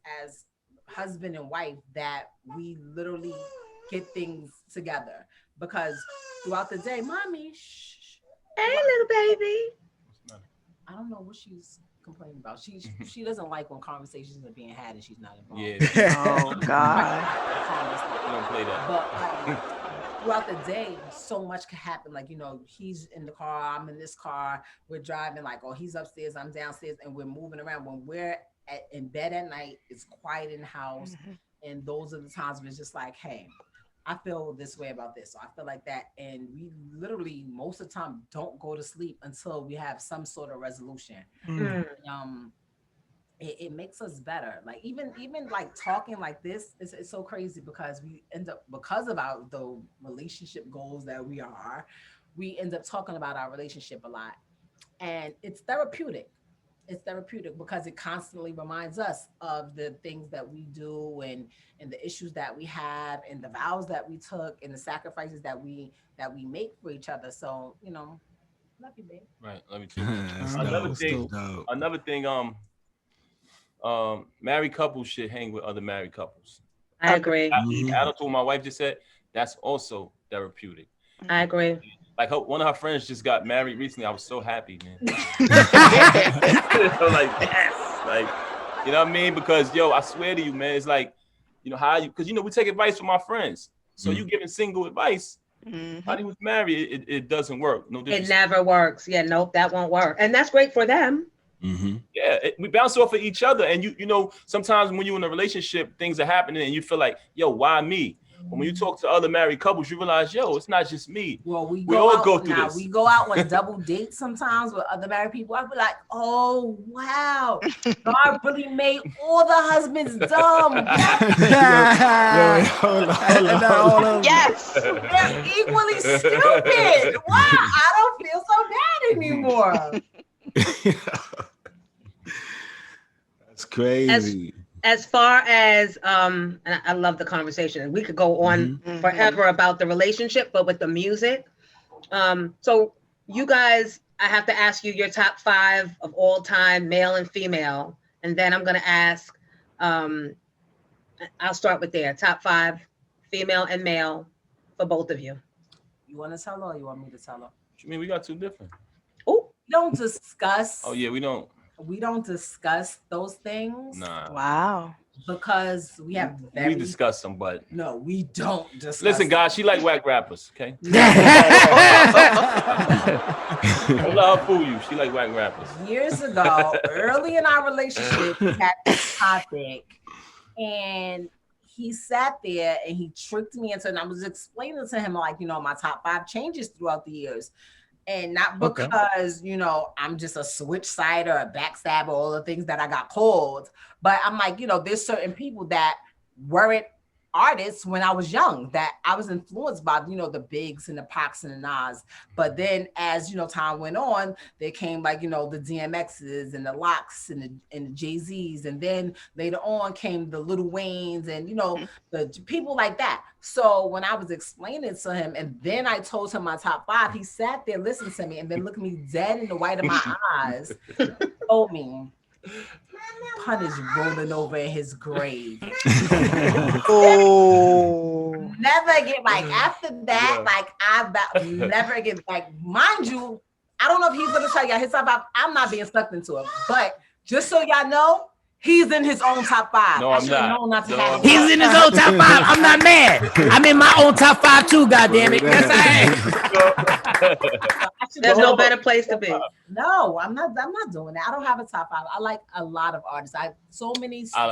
husband and wife that we literally get things together, because throughout the day, mommy, shh, hey little baby, I don't know what she's complaining about. She doesn't like when conversations are being had and she's not involved. Yeah. Oh God. Don't play that. But throughout the day, so much can happen. Like, he's in the car, I'm in this car, we're driving, like, oh, he's upstairs, I'm downstairs, and we're moving around. When we're in bed at night, it's quiet in the house, and those are the times where it's just like, hey, I feel this way about this, so I feel like that, and we literally most of the time don't go to sleep until we have some sort of resolution. It makes us better. Like even like talking like this, it's so crazy because we end up, because of the relationship goals that we end up talking about our relationship a lot, and it's therapeutic. It's therapeutic because it constantly reminds us of the things that we do and the issues that we have and the vows that we took and the sacrifices that we make for each other. So, love you, babe. Right. Love you too. Another thing, married couples should hang with other married couples. I agree. I don't know what my wife just said. That's also therapeutic. I agree. Like one of her friends just got married recently. I was so happy, man. So like, yes, like, you know what I mean? Because I swear to you, man, it's like, because we take advice from our friends. So you giving single advice. How he was married, it doesn't work. No, it never works. Yeah, nope, that won't work. And that's great for them. Yeah, we bounce off of each other, and sometimes when you're in a relationship, things are happening, and you feel like, why me? But when you talk to other married couples, you realize, it's not just me. Well, we all go through this. We go out on double dates sometimes with other married people. I'd be like, oh, wow. God really made all the husbands dumb. Hold on. Yes. They're equally stupid. Wow, I don't feel so bad anymore. That's crazy. As far as and I love the conversation. We could go on forever about the relationship, but with the music. So you guys, I have to ask you your top 5 of all time, male and female, and then I'm gonna ask. I'll start with there. Top 5, female and male, for both of you. You want to tell her, or you want me to tell her? I mean, we got 2 different. Oh, we don't discuss. Oh yeah, we don't. We don't discuss those things. Nah. Wow. Because we have we discuss them, but no, we don't discuss. Listen, guys, she like whack rappers, okay? Don't let her fool you. She like whack rappers. Years ago, early in our relationship, we had this topic, and he sat there and he tricked me into it. And I was explaining to him, like, my top 5 changes throughout the years. And not because, I'm just a switch side or a backstabber, all the things that I got called. But I'm like, there's certain people that weren't artists when I was young that I was influenced by, the Bigs and the Pacs and the Nas. But then as, time went on, there came like, the DMXs and the Locks and the Jay-Z's. And then later on came the Lil Waynes and, the people like that. So when I was explaining to him and then I told him my top 5, he sat there, listened to me and then looked me dead in the white of my eyes, told me, Pun is rolling over in his grave. Oh. Never again. Like after that, never again. Like, mind you, I don't know if he's gonna tell y'all his top 5. I'm not being sucked into it, but just so y'all know, he's in his own top 5. No, I'm not. He's in his own top 5. I'm not mad. I'm in my own top 5 too. Goddamn it! Yes, I am. There's no better place to be. No, I'm not doing that. I don't have a top 5. I like a lot of artists. I don't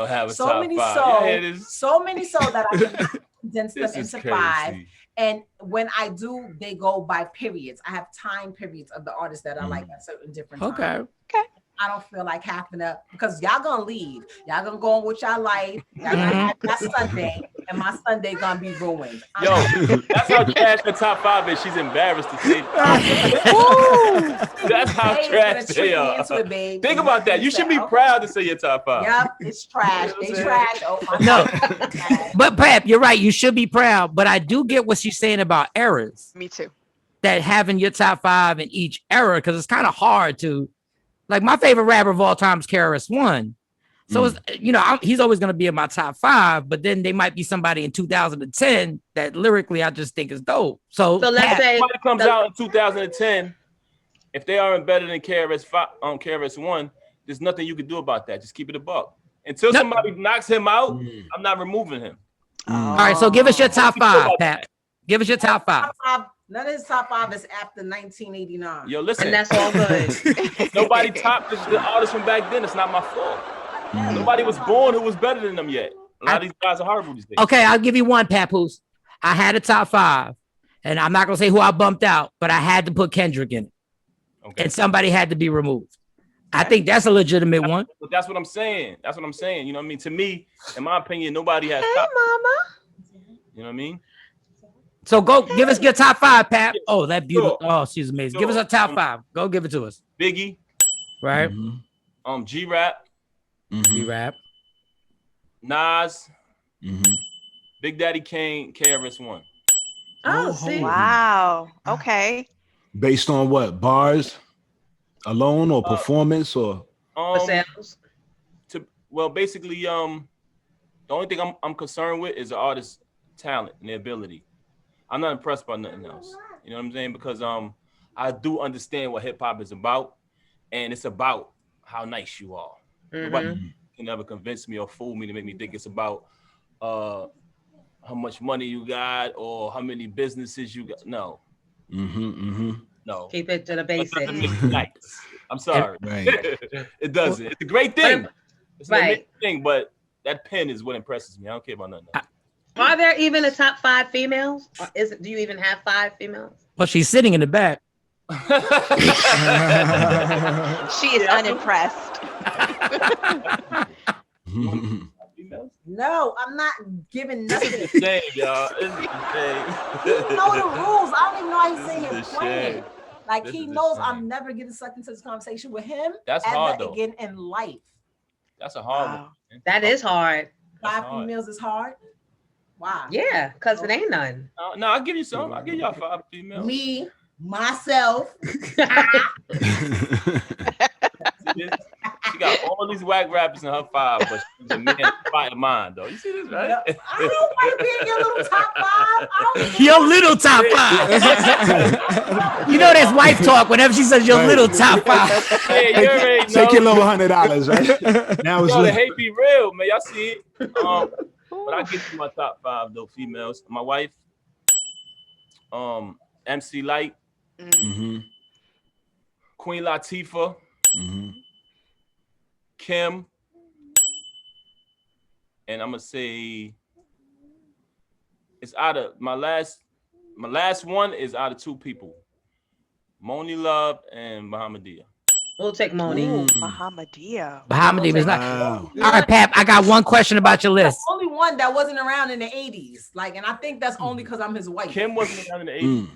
have a top 5. So many that I can condense them into crazy. 5. And when I do, they go by periods. I have time periods of the artists that I like at certain different times. Okay. I don't feel like having to, because y'all gonna leave. Y'all gonna go on with y'all life. Y'all gonna have that Sunday, and my Sunday gonna be ruined. That's how trash the top 5 is. She's embarrassed to say that. That's how trash they are. Think about that. You should be proud to say your top 5. Yep, it's trash. They trash. Oh my No, God. but Pap, you're right. You should be proud. But I do get what she's saying about eras. Me too. That having your top 5 in each era, because it's kind of hard to. Like my favorite rapper of all time is KRS-One. So it's, he's always going to be in my top 5, but then they might be somebody in 2010 that lyrically I just think is dope. So let's say somebody comes out in 2010, if they aren't better than KRS-One, there's nothing you can do about that. Just keep it a buck. Until somebody knocks him out, I'm not removing him. All right, so give us your top 5, Pat. Give us your top 5. None of his top 5 is after 1989. Yo, listen. And that's all good. Nobody topped the artists from back then. It's not my fault. Nobody was born who was better than them yet. A lot of these guys are horrible these days. Okay, I'll give you one, Papoose. I had a top 5, and I'm not going to say who I bumped out, but I had to put Kendrick in it. Okay. And somebody had to be removed. I think that's a legitimate one. But that's what I'm saying. You know what I mean? To me, in my opinion, nobody has top. Mama. You know what I mean? So go give us your top 5, Pat. Oh, that beautiful. Oh, she's amazing. Give us a top 5. Go give it to us. Biggie. Right. G-Rap. G-Rap. Nas. Big Daddy Kane, KRS-One. Oh, see. Wow. Okay. Based on what? Bars alone or performance or sales? Basically, the only thing I'm concerned with is the artist's talent and their ability. I'm not impressed by nothing else. You know what I'm saying? Because I do understand what hip hop is about, and it's about how nice you are. Nobody can ever convince me or fool me to make me think it's about how much money you got or how many businesses you got. No. No. Keep it to the basics. Nice. I'm sorry. It doesn't. It's a great thing. It's an amazing thing, but that pen is what impresses me. I don't care about nothing else. Are there even a top 5 females? Or do you even have 5 females? Well, she's sitting in the back. She is unimpressed. No, I'm not giving nothing. It's a shame, y'all. It's a shame. You know the rules. I don't even know how he's sitting here playing. Like, he knows I'm never getting sucked into this conversation with him. That's hard, though. Again in life. That's a hard one. That is hard. 5 females is hard. Wow. Yeah, because it ain't none. No, I'll give you some. I'll give y'all 5 females. Me, myself. She got all these whack rappers in her 5, but the man spot of mine, though. You see this, right? I don't want to be in your little top 5. Your little top 5. You know that's wife talk whenever she says your little top 5. Hey, you already know. Take your little $100, right? Now it's Yo, the lit. hate be real, man. Y'all see it. But I get to my top 5 though, females. My wife, MC Light, Queen Latifah, Kim, and I'm gonna say it's out of my last one is out of 2 people, Moni Love and Bahamadia. We'll take Moni. Bahamadia. Bahamadia was not. Wow. All right, Pap. I got one question about your list. Only one that wasn't around in the 80s. Like, and I think that's only because I'm his wife. Kim wasn't around in the 80s.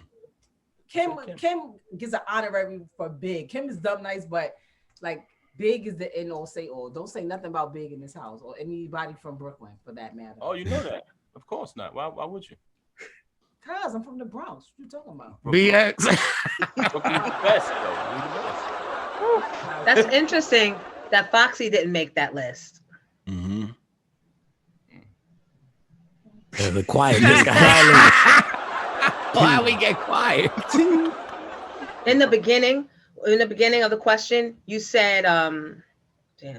Kim gets an honorary for Big. Kim is dumb nice, but like Big is the end all say all. Don't say nothing about Big in this house or anybody from Brooklyn for that matter. Oh, you know that? Of course not. Why would you? Cause I'm from the Bronx. What you talking about? BX. Brooklyn's the best, though. We're the best. That's interesting that Foxy didn't make that list. The quietness. Why we get quiet? In the beginning of the question, you said, damn,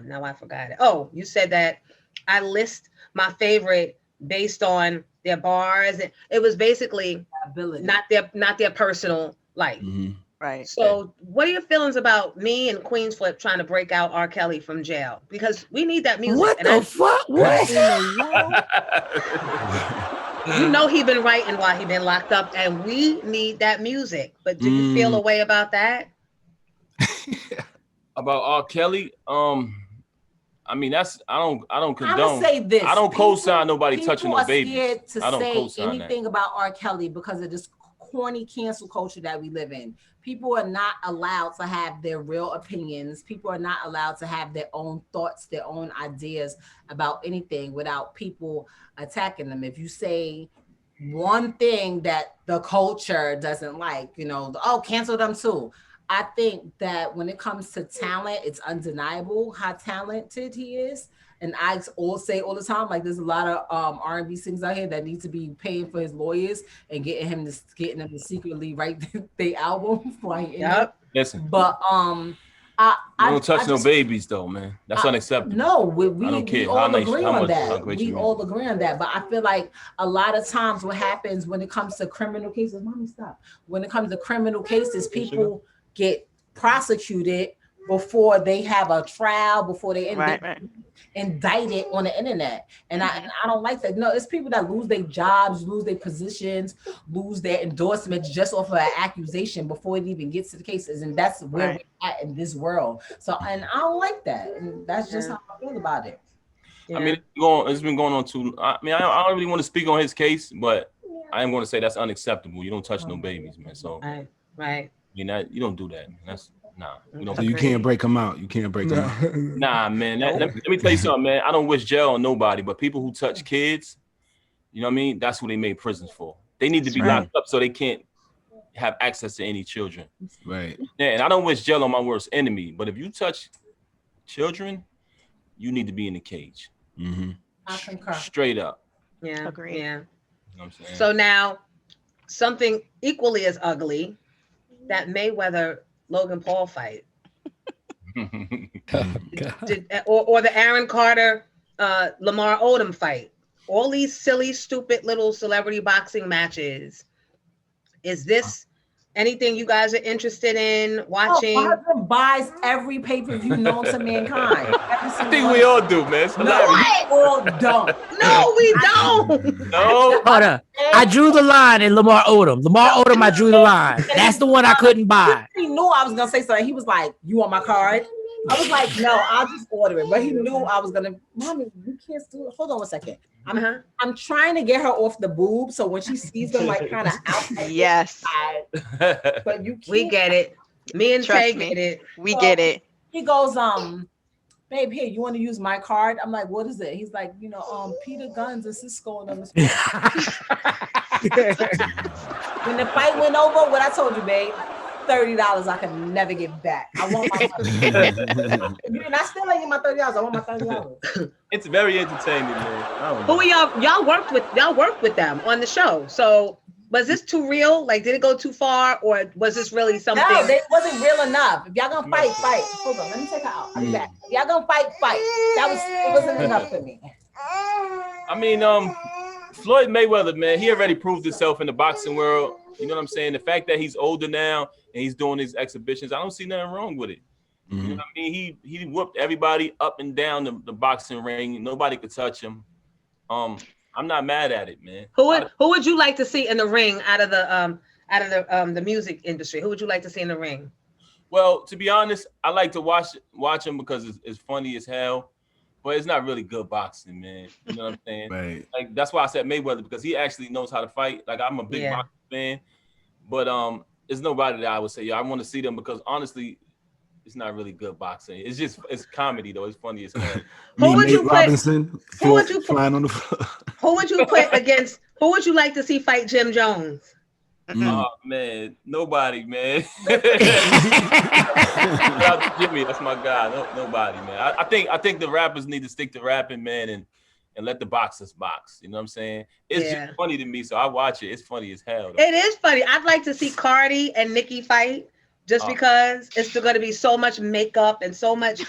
now I forgot it. Oh, you said that I list my favorite based on their bars. It was basically Ability. not their personal life. Right. So what are your feelings about me and Queen's Flip trying to break out R. Kelly from jail? Because we need that music. What the fuck? What? You know he been writing while he been locked up, and we need that music. But do you feel a way about that? About R. Kelly? I mean, that's I don't condone. I would say this. I don't co-sign nobody touching no babies. People are scared I don't to say co-sign anything about R. Kelly because of this corny cancel culture that we live in. People are not allowed to have their real opinions. People are not allowed to have their own thoughts, their own ideas about anything without people attacking them. If you say one thing that the culture doesn't like, oh, cancel them too. I think that when it comes to talent, it's undeniable how talented he is. And I say all the time, like there's a lot of R&B singers out here that need to be paying for his lawyers and getting them to secretly write their albums. Like, Yep. Listen, but I don't touch no babies though, man. That's unacceptable. No, we I don't care. all agree on that. We all agree on that. But I feel like a lot of times what happens when it comes to criminal cases, mommy, stop. When it comes to criminal cases, people get prosecuted before they have a trial, before they indicted on the internet. And I don't like that. No, it's people that lose their jobs, lose their positions, lose their endorsements just off of an accusation before it even gets to the cases. And that's where we're at in this world. So, and I don't like that. And that's just how I feel about it. Yeah. I mean, it's been going on too. I mean, I don't really want to speak on his case, but I am going to say that's unacceptable. You don't touch no babies, man. So, right. I mean, you don't do that, man. That's nah. You don't. So you can't break them out. You can't break them out. Nah, man. Let me tell you something, man. I don't wish jail on nobody, but people who touch kids, you know what I mean? That's what they made prisons for. They need to be locked up so they can't have access to any children. Right. Yeah, and I don't wish jail on my worst enemy, but if you touch children, you need to be in the cage. I concur. Straight up. Yeah. Agreed. Yeah. You know what I'm saying? So now, something equally as ugly, that Mayweather Logan Paul fight. Or the Aaron Carter Lamar Odom fight. All these silly, stupid little celebrity boxing matches. Is this anything you guys are interested in watching? My husband buys every pay-per-view known to mankind. I think we all do, man. It's hilarious. We all don't. No, we don't. No. Hold on. I drew the line in Lamar Odom. I drew the line. That's the one I couldn't buy. He knew I was gonna say something. He was like, "You want my card?" I was like, "No, I'll just order it." But he knew I was gonna. Mommy, you can't do it. Hold on 1 second. I'm trying to get her off the boob, so when she sees them like kind of out. Yes. But you can't. We get it. Me and Trust Tay me. get it. We get it. He goes, babe, here, you want to use my card? I'm like, what is it? He's like, Peter Guns and Cisco and them. When the fight went over, what I told you, babe, $30 I can never get back. I want my money. And I still ain't get my $30. I want my $30. It's very entertaining, man. I don't know. Who are y'all worked with them on the show. So was this too real? Like, did it go too far, or was this really something? No, it wasn't real enough. If y'all gonna fight. Hold on, let me take her out. I'll be back. If y'all gonna fight. It wasn't enough for me. I mean, Floyd Mayweather, man, he already proved himself in the boxing world. You know what I'm saying? The fact that he's older now and he's doing these exhibitions, I don't see nothing wrong with it. You know what I mean? He whooped everybody up and down the boxing ring. Nobody could touch him. I'm not mad at it, man. Who would you like to see in the ring out of the music industry? Who would you like to see in the ring? Well, to be honest, I like to watch him because it's funny as hell, but it's not really good boxing, man. You know what I'm saying? Right. Like, that's why I said Mayweather, because he actually knows how to fight. Like, I'm a big boxing fan, but there's nobody that I would say, I want to see them, because honestly, it's not really good boxing. It's comedy though. It's funny as hell. Who would you put on the floor? Who would you put against? Who would you like to see fight Jim Jones? Oh man, nobody, man. Jimmy, that's my guy. Nobody, man. I think the rappers need to stick to rapping, man, and let the boxers box. You know what I'm saying? It's just funny to me, so I watch it. It's funny as hell, though. It is funny. I'd like to see Cardi and Nicki fight, just because it's still going to be so much makeup and so much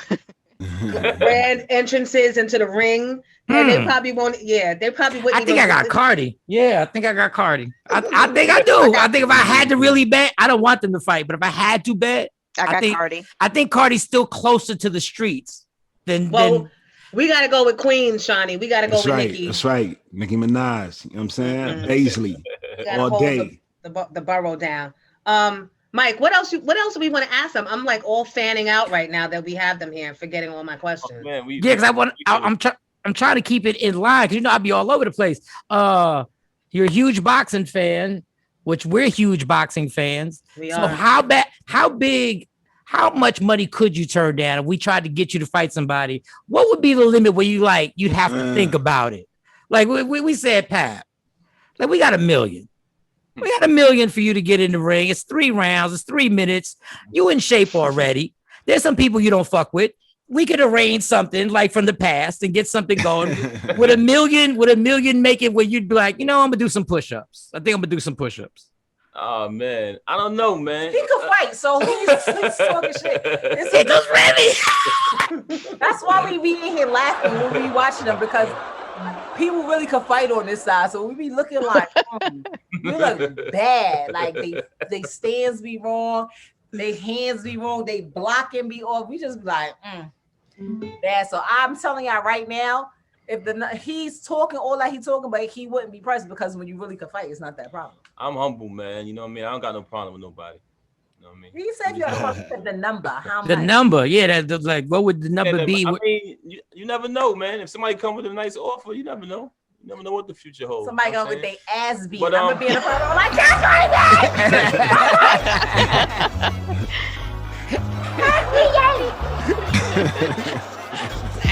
grand entrances into the ring. And they probably won't. Yeah, they probably wouldn't. I think I got Cardi. Yeah, I think I got Cardi. I think I do. I think if I had to really bet, I don't want them to fight, but if I had to bet, I think Cardi. I think Cardi's still closer to the streets than. We got to go with Queen, Shawnee. We got to go with Nicki. That's right. Nicki Minaj. You know what I'm saying? Paisley. All day. The borough down. Mike, what else do we want to ask them? I'm like all fanning out right now that we have them here and forgetting all my questions. Oh, man, because I'm trying to keep it in line, because I'll be all over the place. You're a huge boxing fan, which we're huge boxing fans. We so are. How much money could you turn down if we tried to get you to fight somebody? What would be the limit where you'd have to think about it? Like we said, Pat, like we got $1 million. We got $1 million for you to get in the ring. It's 3 rounds. It's 3 minutes. You in shape already. There's some people you don't fuck with. We could arrange something like from the past and get something going. With $1 million, make it where you'd be like, I'm gonna do some push-ups. I think I'm gonna do some push-ups. Oh man, I don't know, man. He could fight, so he's talking shit. It goes Remy. That's why we be in here laughing when we watching them, because people really could fight on this side. So we be looking like, you look bad. Like they stands be wrong, they hands be wrong, they blocking be off. We just be like, bad. So I'm telling y'all right now, if he's talking all that he's talking, but he wouldn't be present, because when you really could fight, it's not that problem. I'm humble, man. You know what I mean? I don't got no problem with nobody. You know what I mean? You said you had the number. How much? The number, yeah. That's like, what would the number be? I mean, you never know, man. If somebody come with a nice offer, you never know. You never know what the future holds. Somebody go with their ass beat. But, I'm gonna be in the front. I'm like, that's right,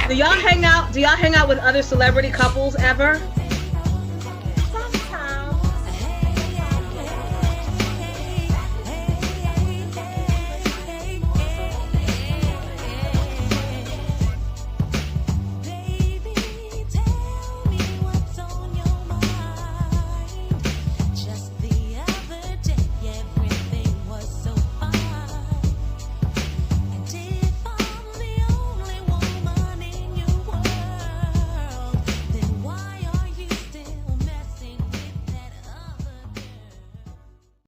Do y'all hang out with other celebrity couples ever?